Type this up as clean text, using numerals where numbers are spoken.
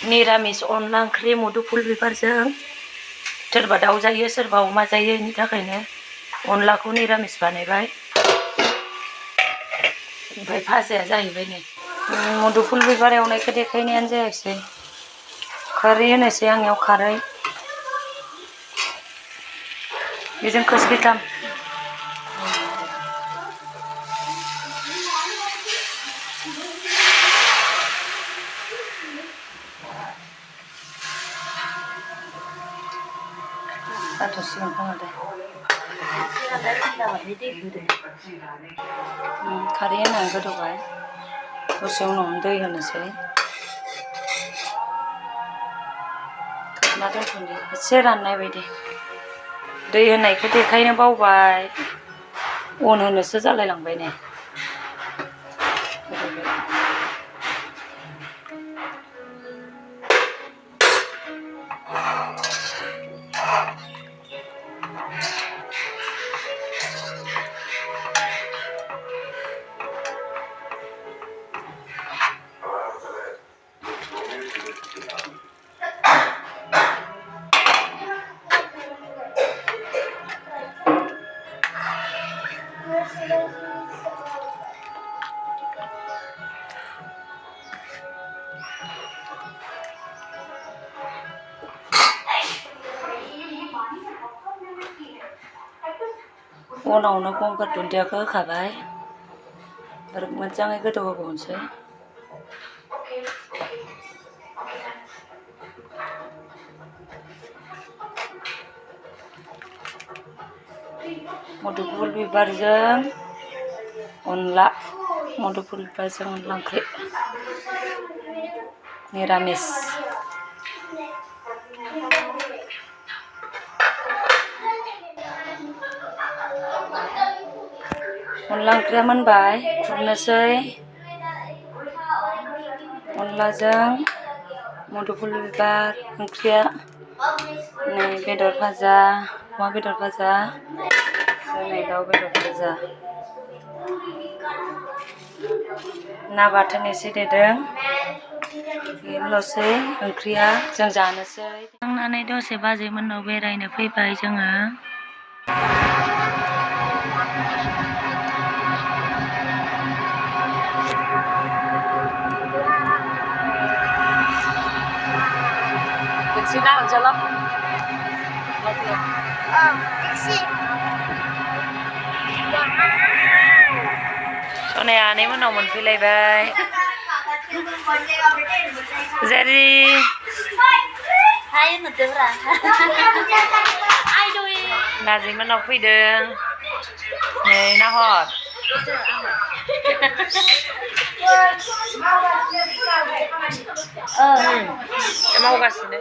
निरामिस अनला ओंख्रि मुदुफुल बिबारजों सोरबा दाउ जायो सोरबा अमा जायो बेनि थाखायनो अनलाखौ निरामिस बानायबाय। ओमफ्राय भाजाया जाहैबाय नै मुदुफुल बिबार एवनायखौ देखायनायानो जायासै। खारै होनोसै आंनियाव खारै बेजों खोस्लिथाम जाथ'सिगोन खोमा दे। खारै होनानै गोदौबाय दसे उनावनो दै होनोसै। खोबना दोनथ'नि एसे राननाय बायदि। दै होनायखौ देखायनो बावबाय अन होनोसो जालायलांबाय नै। उनावनो गंगार दुन्दियाखौ होखाबाय आरो मोजाङै गोदौ होबावनोसै। मुदुफुल बिबारजों अनला मुदुफुल बिबारजों अनला ओंख्रि निरामिस। अनला ओंख्रिया मोनबाय खुरनोसै। अनलाजों मुदुफुल बिबार ओंख्रिया नै बेदर भाजा अमा बेदर भाजा नै दाउ बेदर भाजा ना बाथोन एसे देदों बेनोल'सै ओंख्रिया। जों जानोसै। थांनानै दसे बाजै मोननाव बेरायनो फैबाय जोङो। Sini jalan. Soalnya aneh mau moनफैलायबाय Jadi Hai ngedeura Aidoi Nazi moनाव फैदों नै नाहर मावगासिनो